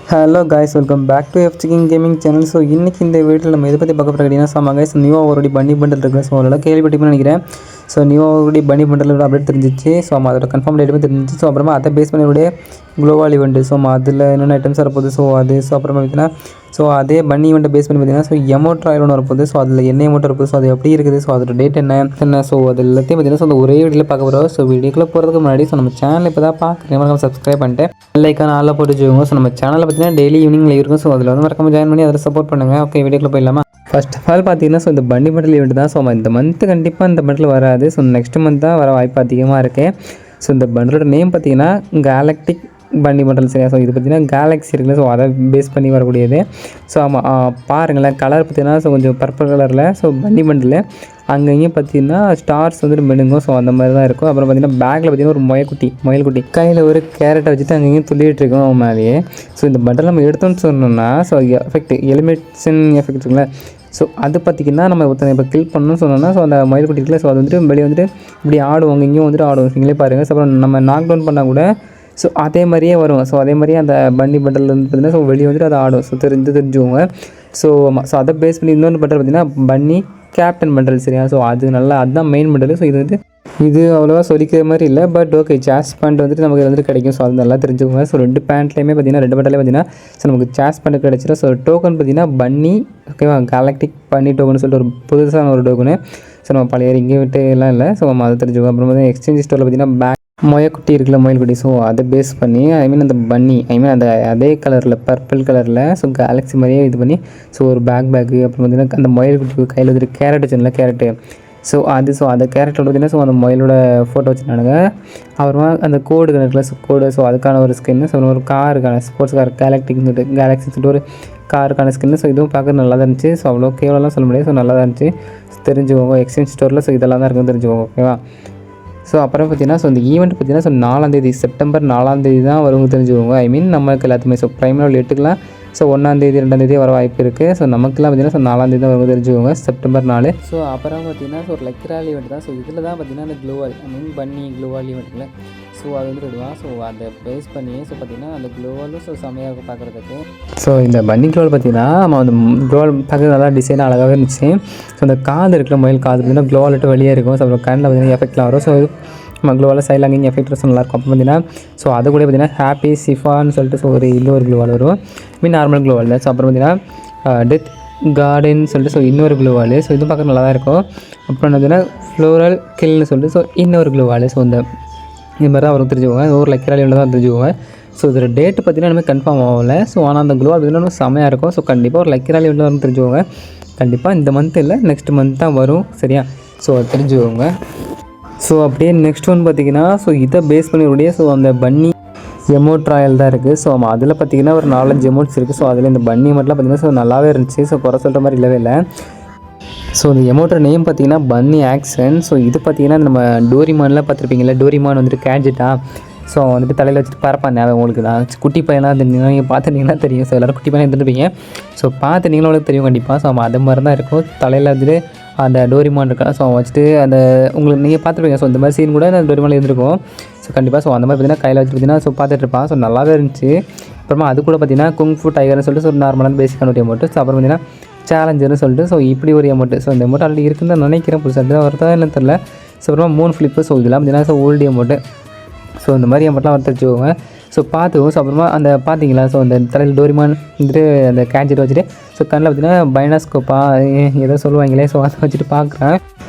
Hello guys, welcome back to எஃப்சிகிங் gaming channel. So இன்றைக்கி இந்த வீட்டில் நம்ம எதை பற்றி பார்க்க போகிறோம் கேட்டிங்கன்னா, ஸோ கைஸ் நியூவாக ஒரு பன்னி பண்டல் இருக்குது. ஸோ அதெல்லாம் கேள்விப்பட்டிருப்பேன்னு நினைக்கிறேன். ஸோ நியூவாக ஒரு பன்னி பண்டலோட அப்டேட் தெரிஞ்சிச்சு. ஸோ அதோட கன்ஃபார்ம் டேட்டுமே தெரிஞ்சிச்சு. ஸோ அப்புறமா அதை பேஸ் பண்ணியுடைய குளோவால் ஈவெண்ட்டு. ஸோ அதில் என்னென்ன ஐட்டம்ஸ் வரப்போகுது. ஸோ அது அப்புறமா பார்த்தீங்கன்னா ஸோ அதே பன்னி ஈவெண்ட்டை பேஸ் பண்ணி பார்த்தீங்கன்னா ஸோ எமோட் ஒன்று வரப்போகுது. ஸோ அதில் என்ன எமோட் வரப்போகுது, ஸோ அது எப்படி இருக்குது, ஸோ அதோட டேட் என்ன ஸோ அது எல்லாத்தையும் பார்த்தீங்கன்னா ஸோ அந்த ஒரே வீடியோவில் பார்க்க போகிறோம். ஸோ வீடியோக்குள்ளே போகிறதுக்கு முன்னாடி ஸோ நம்ம சேனல் இப்போ தான் பார்க்குறேன், சப்ஸ்கிரைப் பண்ணிட்டு லைக்கான ஆளில் போட்டு வச்சுக்கோங்க. ஸோ நம்ம சேனலில் பார்த்தீங்கன்னா டெய்லி ஈவினிங் லைவ் இருக்கும். ஸோ அதில் வந்து மறக்காம ஜாயின் பண்ணி அதில் சப்போர்ட் பண்ணுங்கள். ஓகே, வீடியோக்குள்ளே போயிடலாமா? ஃபர்ஸ்ட் ஆஃப் ஆல் பார்த்தீங்கன்னா ஸோ இந்த பன்னி பண்டல் ஈவெண்ட் தான். ஸோ இந்த மந்த்து கண்டிப்பாக இந்த பண்டல் வராது. ஸோ நெக்ஸ்ட் மந்த் தான் வர வாய்ப்பு அதிகமாக இருக்குது. ஸோ இந்த பண்டலோட நேம் பார்த்தீங்கன்னா கேலக்டிக் பன்னி பண்டல், சரியா? ஸோ இது பார்த்தீங்கன்னா கேலக்ஸி இருக்குல்ல, ஸோ அதை பேஸ் பண்ணி வரக்கூடியது. ஸோ ஆமாம், பாருங்களேன், கலர் பார்த்தீங்கன்னா ஸோ கொஞ்சம் பர்பிள் கலரில். ஸோ பன்னி பண்டில் அங்கேயும் பார்த்தீங்கன்னா ஸ்டார்ஸ் வந்துட்டு மெனுங்கும். ஸோ அந்த மாதிரி தான் இருக்கும். அப்புறம் பார்த்தீங்கன்னா பேக்கில் பார்த்தீங்கன்னா ஒரு முயல்குட்டி கையில் ஒரு கேரட்டை வச்சுட்டு அங்கேயும் துள்ளிட்டு இருக்கோம் அவன் மேலேயே. ஸோ இந்த பண்டல் நம்ம எடுத்தோன்னு சொன்னோம்னா ஸோ எலிமினேஷன் எஃபெக்ட் இருக்குல்ல, ஸோ அது பார்த்திங்கன்னா நம்ம இப்போ கில் பண்ணணும்னு சொன்னோம்னா ஸோ அந்த மயில்குட்டி இருக்குல்ல, ஸோ அது வந்துட்டு வெளியே வந்துட்டு இப்படி ஆடுவோம், இங்கேயும் வந்துட்டு ஆடுவோம். நீங்களே பாருங்கள். ஸோ அப்புறம் நம்ம நாக் டவுன் பண்ணால் கூட ஸோ அதே மாதிரியே வரும். ஸோ அதே மாதிரியே அந்த பன்னி பண்டல் வந்து பார்த்திங்கன்னா ஸோ வெளியே வந்துட்டு அதை ஆடும். ஸோ தெரிஞ்சுக்கோங்க. ஸோ அதை பேஸ் பண்ணி இன்னொன்று பண்டல் பார்த்திங்கன்னா பன்னி கேப்டன் பண்டல், சரியா? ஸோ அது நல்லா, அதுதான் மெயின் பண்டல். ஸோ இது அவ்வளோவா சொல்லிக்கிற மாதிரி இல்லை, பட் ஓகே, சாஸ் பேண்ட் வந்துட்டு நமக்கு வந்துட்டு கிடைக்கும். ஸோ அது நல்லா தெரிஞ்சுக்கோங்க. ஸோ ரெண்டு பேண்ட்லேயுமே பார்த்தீங்கன்னா, ரெண்டு பண்டலையும் பார்த்தீங்கன்னா ஸோ நமக்கு சாஸ் பேண்ட் கிடச்சிடும். ஸோ டோக்கன் பார்த்தீங்கன்னா பன்னி, ஓகேவா, கேலக்டிக் பன்னி டோக்கன் சொல்லிட்டு ஒரு புதுசான ஒரு டோக்கனு. ஸோ நம்ம பழைய இங்கே விட்டு எல்லாம் இல்லை. ஸோ நம்ம அதை தெரிஞ்சுக்கோங்க. அப்புறம் பார்த்தீங்கன்னா எக்ஸ்சேஞ்ச் ஸ்டோரில் பார்த்தீங்கன்னா மொயக்குட்டி இருக்குல்ல, மொயல்குட்டி. ஸோ அதை பேஸ் பண்ணி அந்த பன்னி அந்த அதே கலரில் பர்பிள் கலரில் ஸோ கேலக்ஸி மாதிரியே இது பண்ணி ஸோ ஒரு பேக்கு. அப்புறம் பார்த்திங்கன்னா அந்த மொயல்குட்டி கையில் வந்துட்டு கேரட் வச்சுருந்தல, கேரட்டு. ஸோ அந்த கேரட்டோட பார்த்திங்கன்னா ஸோ அந்த மொயலோட ஃபோட்டோ வச்சுருந்தானுங்க. அப்புறமா அந்த கோடு இருக்குல்ல, ஸோ கோடு, ஸோ அதுக்கான ஒரு ஸ்கின்னு. ஸோ ஒரு காருக்கான ஸ்போர்ட்ஸ் கார் கேலக்டிக்னு சொல்லிட்டு கேலக்ஸின்னு சொல்லிட்டு ஒரு காருக்கான ஸ்கின்னு. ஸோ இதுவும் பார்க்க நல்லா தான் இருந்துச்சு. ஸோ அவ்வளோ கேவலம்லாம் சொல்ல முடியாது. ஸோ நல்லா தான் இருந்துச்சு. தெரிஞ்சுக்கோங்க. எக்ஸ்சேஞ்ச் ஸ்டோரில் ஸோ இதெல்லாம் தான் இருக்குன்னு தெரிஞ்சுக்கோங்க, ஓகேவா? ஸோ அப்புறம் பார்த்தீங்கன்னா ஸோ இந்த ஈவெண்ட் பார்த்தீங்கன்னா ஸோ 4ஆம் தேதி செப்டம்பர் 4ஆம் தேதி தான் வருவங்க, தெரிஞ்சுக்கோங்க. நமக்கு எல்லாத்துமே ஸோ ப்ரைம் லெவல் 8க்குலாம் ஸோ 1ஆம் தேதி 2ஆம் தேதி வர வாய்ப்பு இருக்குது. ஸோ நமக்குலாம் பார்த்தீங்கன்னா ஸோ 4ஆம் தேதி தான் வருவங்க, தெரிஞ்சுக்கோங்க, செப்டம்பர் 4. ஸோ அப்புறம் பார்த்தீங்கன்னா ஸோ ஒரு லெக்ரால் ஈவெண்ட் தான். ஸோ இதில் தான் பார்த்தீங்கன்னா அந்த குளோவால் பன்னி குளோவால் ஈவெண்ட்டில் ஸோ அது வந்து விடுவான். ஸோ அதை பேஸ் பண்ணி ஸோ பார்த்திங்கன்னா அந்த குளோவாலும் ஸோ செம்மையாக இருக்கும் பார்க்குறதுக்கு. ஸோ இந்த பன்னி குளோவால் பார்த்திங்கன்னா நம்ம அந்த குளோவால் பார்க்குறது நல்லா டிசைனாக அழகாகவே இருந்துச்சு. ஸோ அந்த காது இருக்குல்ல, மயில் காது பார்த்திங்கன்னா குளோவால் விட்டு வெளியே இருக்கும். ஸோ அப்புறம் கண்ணில் பார்த்திங்கன்னா எஃபெக்ட்லாம் வரும். ஸோ நம்ம குளோவால் சைடில் அங்கேயும் எஃபெக்ட் நல்லாயிருக்கும். அப்போ பார்த்திங்கன்னா ஸோ அது கூட பார்த்திங்கன்னா ஹாப்பி சிஃபான்னு சொல்லிட்டு ஸோ ஒரு இன்னொரு குளோவால் வரும். நார்மல் குளோவால் தான். ஸோ அப்புறம் பார்த்திங்கன்னா டெத் கார்டன் சொல்லிட்டு ஸோ இன்னொரு குளோவால். ஸோ இது பார்க்க நல்லா தான் இருக்கும். அப்புறம் பார்த்திங்கன்னா ஃப்ளோரல் கில்னு சொல்லிட்டு ஸோ இன்னொரு குளோவால். ஸோ இந்த மாதிரி தான் அவருக்கு தெரிஞ்சுக்கோங்க. ஒரு லெக்கராலியில் தான் தெரிஞ்சுக்கோங்க. ஸோ இதோட டேட்டு பார்த்திங்கன்னா நம்ம கன்ஃபார்ம் ஆகலை. ஸோ ஆனால் அந்த குளோவால் பார்த்திங்கன்னா செம்மையாக இருக்கும். ஸோ கண்டிப்பாக ஒரு லெக்கராலி வந்து தெரிஞ்சுக்கோங்க. கண்டிப்பாக இந்த மந்த் இல்லை, நெக்ஸ்ட் மந்த் தான் வரும், சரியா? ஸோ அது தெரிஞ்சுக்கோங்க. ஸோ அப்படியே நெக்ஸ்ட் ஒன் பார்த்திங்கன்னா ஸோ இதை பேஸ் பண்ணிக்கூடிய ஸோ அந்த பன்னி எமோட் ராயல் தான் இருக்குது. ஸோ அதில் பார்த்திங்கன்னா ஒரு 4-5 எமோட்ஸ் இருக்குது. ஸோ அதில் இந்த பன்னி எமோட்லாம் பார்த்திங்கன்னா ஸோ நல்லாவே இருந்துச்சு. ஸோ குறை சொல்கிற மாதிரி இல்லவே இல்லை. ஸோ இந்த எமோட்டோட நேம் பார்த்திங்கன்னா பன்னி ஆக்ஷன். ஸோ இது பார்த்திங்கன்னா நம்ம டோரிமான்லாம் பார்த்துருப்பீங்களா, டோரிமான் வந்துட்டு கேட்ஜெட்டா. ஸோ வந்துட்டு தலையில் வச்சுட்டு பறப்பான். உங்களுக்கு தான் குட்டி பையனாக தெரியும், நீங்கள் பார்த்துட்டிங்கன்னா தெரியும். ஸோ எல்லோரும் குட்டி பையனாக இருந்துருப்பீங்க. ஸோ பார்த்துட்டிங்கன்னா உங்களுக்கு தெரியும் கண்டிப்பாக. ஸோ அது மாதிரி தான் இருக்கும். தலையில் வந்துட்டு அந்த டோரிமான் இருக்கா. ஸோ வச்சுட்டு அந்த உங்களுக்கு நீங்கள் பார்த்துருப்பீங்க. ஸோ இந்த மாதிரி சீன் கூட அந்த டோரிமானில் இருந்திருக்கும். ஸோ கண்டிப்பாக ஸோ அந்த மாதிரி பார்த்திங்கன்னா கையில் வச்சுட்டு பார்த்திங்கன்னா ஸோ பார்த்துட்டு இருப்பான். ஸோ நல்லாவே இருந்துச்சு. அப்புறமா அது கூட பார்த்திங்கன்னா குங்ஃபு டைகர்னு சொல்லிட்டு ஸோ நார்மலான பேசிக்கான ஒரு எமௌண்ட்டு. ஸோ அப்புறம் பார்த்திங்கன்னா சேலஞ்சர்னு சொல்லிட்டு ஸோ இப்படி ஒரு எமௌண்ட்டு. ஸோ இந்த எமௌண்ட் ஆல்ரெடி இருக்குன்னு தான் நினைக்கிறேன். புதுசாக வருதா என்ன தெரில. ஸோ அப்புறமா 3 ஃப்ளிப்பு. ஸோ இதெல்லாம் பார்த்திங்கன்னா ஸோ ஓல்டு எமௌண்ட்டு. ஸோ இந்த மாதிரி எமௌண்ட்லாம் வந்து தெரிஞ்சுக்கோங்க. ஸோ பார்த்துக்கோ. ஸோ அப்புறமா அந்த பார்த்தீங்களா ஸோ அந்த தலையில் டோரிமான் வந்துட்டு அந்த கேட்ஜெட் வச்சுட்டு ஸோ கண்ணில் பார்த்திங்கன்னா பைனாஸ்கோப்பா ஏதோ சொல்லுவாங்களே. ஸோ அதை வச்சுட்டு பார்க்குறேன்.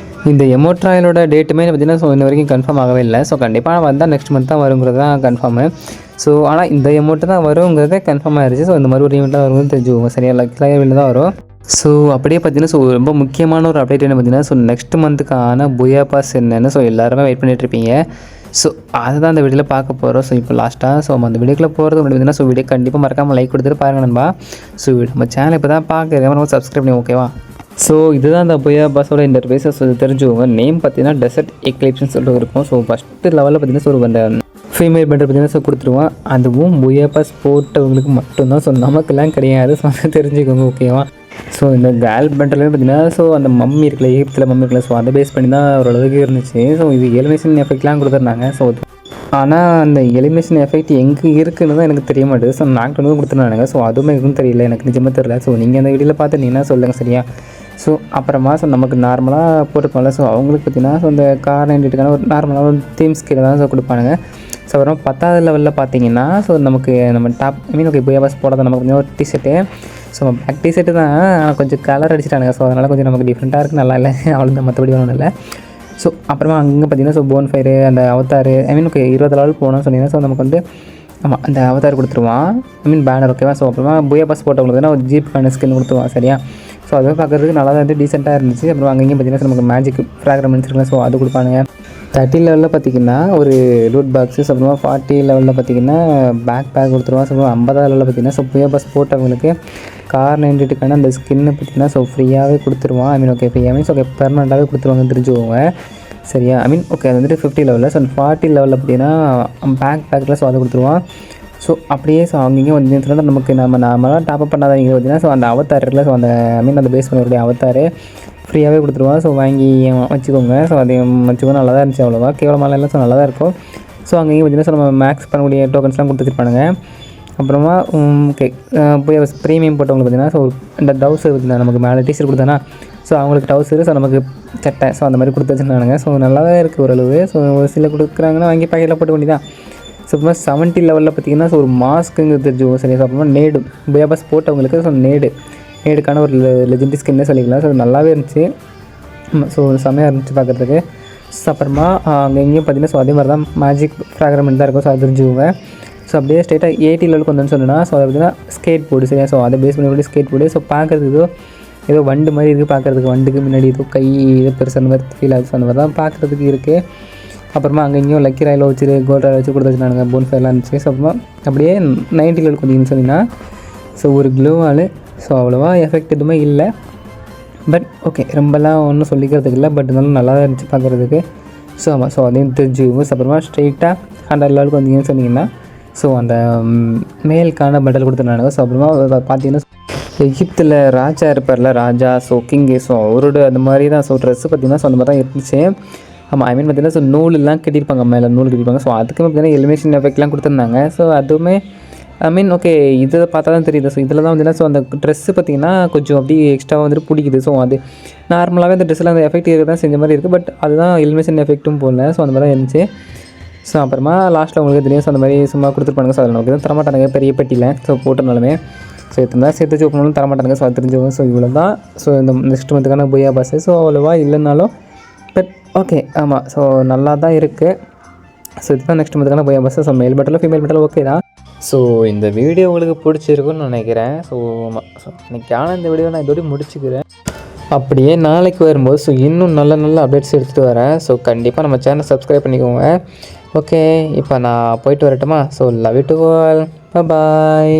இந்த எமோட் ராயலோட டேட்டுமே பார்த்திங்கன்னா ஸோ இன்ன வரைக்கும் கன்ஃபார்ம் ஆகவே இல்லை. ஸோ கண்டிப்பாக வந்தால் நெக்ஸ்ட் மந்த் தான் வருங்கிறது தான் கன்ஃபார்மு. ஸோ ஆனால் இந்த எமௌண்ட்டு தான் வருங்கிறதே கன்ஃபார்ம் ஆகிடுச்சு. ஸோ இந்த மாதிரி ஒரு ஈவெண்ட்டாக வரும்னு தெரிஞ்சுக்கோங்க, சரியா? லக்கில் தான் வரும். ஸோ அப்படியே பார்த்திங்கன்னா ஸோ ரொம்ப முக்கியமான ஒரு அப்டேட் என்ன பார்த்திங்கன்னா ஸோ நெக்ஸ்ட் மந்த்துக்கான புயா பாஸ் என்னென்னு ஸோ எல்லாருமே வெயிட் பண்ணிகிட்ருப்பீங்க. ஸோ அதை தான் அந்த வீடியோவில் பார்க்க போகிறோம். ஸோ இப்போ லாஸ்ட்டாக ஸோ அந்த வீடியோக்குள்ளே போகிறது முன்னாடி பார்த்திங்கன்னா ஸோ வீடியோ கண்டிப்பாக மறக்காமல் லைக் கொடுத்துட்டு பாருங்கள் நண்பா. ஸோ நம்ம சேனல் இப்போ தான் பார்க்குறேன், நம்ம சப்ஸ்கிரைப் பண்ணி, ஓகேவா? ஸோ இதுதான் அந்த புயா பாஸோட இன்டர்ஃபேஸ். ஸோ தெரிஞ்சுக்கோங்க. நேம் பார்த்திங்கன்னா டெசர்ட் எக்லிப்ஸ்னு சொல்லிட்டு இருக்கும். ஸோ ஃபஸ்ட்டு லெவலில் பார்த்திங்கன்னா ஸோ அந்த ஃபீமேல் பெண்டர் பார்த்திங்கன்னா ஸோ கொடுத்துருவோம். அதுவும் புயா பாஸ் போட்டவங்களுக்கு மட்டும்தான். ஸோ நமக்கெல்லாம் கிடையாது. ஸோ அதை தெரிஞ்சுக்கோங்க, ஓகேவா? ஸோ இந்த கேல் பெண்டர்லேயும் பார்த்திங்கன்னா ஸோ அந்த மம்மி இருக்குல்ல, எகிப்தில் மம்மி இருக்குல்ல, ஸோ அதை பேஸ் பண்ணி தான் ஓரளவுக்கு இருந்துச்சு. ஸோ இது எலிமினேஷன் எஃபெக்ட்லாம் கொடுத்துருந்தாங்க. ஸோ ஆனால் அந்த எலிமினேஷன் எஃபெக்ட் எங்கே இருக்குன்னு தான் எனக்கு தெரிய மாட்டேது. ஸோ நாக் டவுன் கொடுத்துருந்தானுங்க. ஸோ அதுவுமே எதுவும் தெரியல, எனக்கு நிஜமாக தெரியல. ஸோ நீங்கள் அந்த வீடியோவில் பார்த்துட்டீங்கன்னா சொல்லுங்கள் சரியா. ஸோ அப்புறமா ஸோ நமக்கு நார்மலாக போட்டுருப்போம்ல, ஸோ அவங்களுக்கு பார்த்தீங்கன்னா ஸோ இந்த கார் 98க்கான ஒரு நார்மலாக ஒரு தீம்ஸ் கீழே தான் ஸோ கொடுப்பானுங்க. ஸோ அப்புறம் 10வது லெவலில் பார்த்தீங்கன்னா ஸோ நமக்கு நம்ம டாப் ஓகே புயாபாஸ் போடாத நமக்கு கொஞ்சம் ஒரு டிஷர்ட்டு. ஸோ பேக் டிஷர்ட்டு தான், ஆனால் கொஞ்சம் கலர் அடிச்சிட்டானுங்க. ஸோ அதனால் கொஞ்சம் நமக்கு டிஃப்ரெண்ட்டாக இருக்குது, நல்லா இல்லை அவ்வளோதான், மற்றபடி ஒன்றும் இல்லை. ஸோ அப்புறமா அங்கே பார்த்தீங்கன்னா ஸோ போன் ஃபயரு அந்த அவதார் ஓகே 20 லெவல் போனோம்னு சொன்னீங்கன்னா ஸோ நமக்கு வந்து ஆமாம் அந்த அவதார் கொடுத்துருவான், பேனர் ஓகேவா. ஸோ அப்புறமா புயாபாஸ் போட்டவங்களுக்கு ஒரு ஜீப்புக்கான ஸ்கின் கொடுத்துருவான் சரியா. ஸோ அதுவே பார்க்குறதுக்கு நல்லா தான் வந்து டீசெண்டாக இருந்துச்சு. அப்புறம் அங்கேயும் பார்த்தீங்கன்னா நமக்கு மேஜிக் ஃப்ராக்ரமெண்ட்ஸ் இருக்கலாம். ஸோ அது கொடுப்பானுங்க. 30 லெவலில் பார்த்திங்கன்னா ஒரு லூட் பாக்ஸஸ், அப்புறமா 40 லெவலில் பார்த்திங்கன்னா பேக் கொடுத்துருவான். ஸோ 50வது லெவலில் பார்த்திங்கன்னா ஸோ புயாபாஸ் போட்டவங்களுக்கு கார் 98க்கான அந்த ஸ்கின்னு பார்த்திங்கன்னா ஸோ ஃப்ரீயாகவே கொடுத்துருவான். ஓகே ஃப்ரீயாக ஓகே பெர்மனெண்ட்டாகவே கொடுத்துருவாங்க தெரிஞ்சுக்கோங்க சரியா. ஓகே அது வந்துட்டு 50 லெவலில். ஸோ 40 லெவலில் பார்த்திங்கன்னா பேக்கில் ஸோ அதை கொடுத்துருவான். ஸோ அப்படியே ஸோ அங்கேயும் வந்து நமக்கு நம்மளாம் டாப்அப் பண்ணாதவங்க பார்த்திங்கன்னா ஸோ அந்த அவதார் இருக்குல்ல, ஸோ அந்த அந்த பேஸ் பண்ணக்கூடிய அவதார் ஃப்ரீயாகவே கொடுத்துருவான். ஸோ வாங்கி வச்சுக்கோங்க. ஸோ அதையும் வச்சுக்கோங்க, நல்லா தான் இருந்துச்சு, அவ்வளோவா கேவலமாக இல்லை. ஸோ நல்லா தான் இருக்கும். ஸோ அங்கேயும் பார்த்திங்கன்னா ஸோ நம்ம மேக்ஸ் பண்ணக்கூடிய டோக்கன்ஸ்லாம் கொடுத்துருப்பானுங்க. அப்புறமா ஓகே போய் ப்ரீமியம் போட்டவங்களுக்கு பார்த்திங்கன்னா ஸோ இந்த டவுசர் பார்த்திங்கன்னா நமக்கு மேலே டீஷர்ட் கொடுத்தானா ஸோ அவங்களுக்கு டவுசரு, ஸோ நமக்கு சட்டை, ஸோ அந்த மாதிரி கொடுத்து வச்சுருந்தானுங்க. ஸோ நல்லா தான் இருக்குது ஓரளவு. ஸோ ஒரு சில கொடுக்குறாங்கன்னா வாங்கி பாக்கெட்டில் போட்டு வேண்டியதான். ஸோ அப்புறமா 70 லெவலில் பார்த்திங்கன்னா ஸோ ஒரு மாஸ்க்குங்கிறது தெரிஞ்சுக்கோங்க சரியா. ஸோ அப்புறமா நேடு புயாபாஸ் போட்டவங்களுக்கு ஸோ நேடுக்கான ஒரு லெஜெண்டரி ஸ்கின்னே சொல்லிக்கலாம். ஸோ நல்லாவே இருந்துச்சு. ஸோ செம்மையாக இருந்துச்சு பார்க்குறதுக்கு. ஸோ அப்புறமா அங்கே எங்கேயும் பார்த்திங்கன்னா ஸோ அதே மாதிரி தான் மேஜிக் ஃப்ராக்ரமெண்ட் தான் இருக்கும். ஸோ அது தெரிஞ்சுக்கோங்க. ஸோ அப்படியே ஸ்ட்ரெயிட்டாக 80 லெவலுக்கு வந்தோன்னு சொன்னால் ஸோ அது பார்த்திங்கன்னா ஸ்கேட் போர்டு சரியா. ஸோ அதை பேஸ் பண்ணி ஸ்கேட் போர்டு. ஸோ பார்க்குறதுக்கு ஏதோ வண்டு மாதிரி இருக்குது பார்க்குறதுக்கு, வண்டுக்கு முன்னாடி ஏதோ கை ஏதோ பெருசு அந்த மாதிரி ஃபீல் ஆகுது. அந்த மாதிரி தான் பார்க்குறதுக்கு இருக்குது. அப்புறமா அங்கே இங்கேயும் லக்கி ராயில் வச்சு கோல்ட் ராயில் வச்சு கொடுத்து வச்சுனாங்க, போன் ஃபயர்லாம் இருந்துச்சு. ஸோ அப்புறமா அப்படியே 90 லெவலுக்கு வந்தீங்கன்னு சொன்னீங்கன்னா ஸோ ஒரு க்ளோவால் ஸோ அவ்வளோவா எஃபெக்ட் எதுவுமே இல்லை. பட் ஓகே ரொம்பலாம் ஒன்றும் சொல்லிக்கிறதுக்கு இல்லை, பட் இருந்தாலும் நல்லா தான் இருந்துச்சு பார்க்குறதுக்கு. ஸோ ஆமாம் ஸோ அதையும் தெரிஞ்சுக்கோங்க. அப்புறமா ஸ்ட்ரெயிட்டாக 100 லெவலுக்கு வந்தீங்கன்னு சொன்னீங்கன்னா ஸோ அந்த மேலுக்கான பண்டல் கொடுத்துருந்தாங்க. ஸோ அப்புறமா பார்த்தீங்கன்னா எகிப்தில் ராஜா இருப்பார்ல, ராஜா ஸோ கிங்கு, ஸோ அவரோட அந்த மாதிரி தான். ஸோ ட்ரெஸ்ஸு பார்த்திங்கன்னா ஸோ அந்த மாதிரி தான் இருந்துச்சு. ஆமாம் பார்த்திங்கன்னா ஸோ நூலெலாம் கட்டியிருப்பாங்க, மேலே நூல் கட்டியிருப்பாங்க. ஸோ அதுக்குமே பார்த்திங்கன்னா எலிமினேஷன் எஃபெக்ட்லாம் கொடுத்துருந்தாங்க. ஸோ அதுவுமே ஓகே இதை பார்த்தா தான் தெரியுது. ஸோ இதில் தான் வந்துன்னா ஸோ அந்த ட்ரெஸ்ஸு பார்த்திங்கன்னா கொஞ்சம் அப்படியே எக்ஸ்ட்ராவாக வந்துட்டு பிடிக்குது. ஸோ அது நார்மலாகவே அந்த ட்ரெஸ்ஸில் அந்த எஃபெக்ட் இருக்க தான் செஞ்ச மாதிரி இருக்குது. பட் அதுதான் எலிமினேஷன் எஃபெக்ட்டும் போடல. ஸோ அந்த மாதிரி தான் இருந்துச்சு. ஸோ அப்புறமா லாஸ்ட்டில் உங்களுக்கு தெரியும் ஸோ அந்த மாதிரி சும்மா கொடுத்துருப்பாங்க. ஸோ அதில் நமக்கு எதுவும் தரமாட்டானுங்க பெரிய பெட்டியில். ஸோ போட்டனாலுமே ஸோ எத்தனை சேர்த்து வச்சு ஓப்பன் பண்ணாலும் தரமாட்டானுங்க. ஸோ அது தெரிஞ்சுக்கோங்க. ஸோ இவ்வளோ தான். ஸோ இந்த நெக்ஸ்ட் மந்த்துக்கான புயாபாஸ். ஸோ அவ்வளோவா இல்லைனாலும் பட் ஓகே ஆமாம் ஸோ நல்லா தான் இருக்குது. ஸோ இதுதான் next மந்த்துக்கான புயாபாஸ். So male பட்டலும் female பட்டலும் okay தான். ஸோ இந்த வீடியோ உங்களுக்கு பிடிச்சிருக்குன்னு நினைக்கிறேன். ஸோ ஆமாம் ஸோ இன்றைக்கான இந்த வீடியோ நான் இதோடய முடிச்சுக்கிறேன். அப்படியே நாளைக்கு வரும்போது ஸோ இன்னும் நல்ல அப்டேட்ஸ் எடுத்துகிட்டு வரேன். ஸோ கண்டிப்பாக நம்ம சேனல் சப்ஸ்கிரைப் பண்ணிக்கோங்க. ஓகே இப்போ நான் போயிட்டு வரட்டுமா? So love you to all, bye.